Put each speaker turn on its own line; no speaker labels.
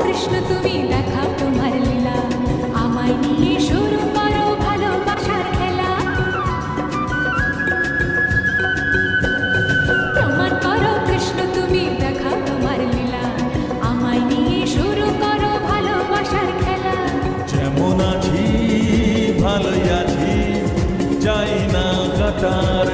কৃষ্ণ তুমি দেখাও তোমার লীলা, আমায় নিয়ে শুরু করো ভালোবাসার খেলা। প্রমাণ করো কৃষ্ণ তুমি দেখাও তোমার লীলা, আমায় নিয়ে শুরু করো ভালোবাসার খেলা।
যেমন আছি ভালোই আছি, চাই না কাটার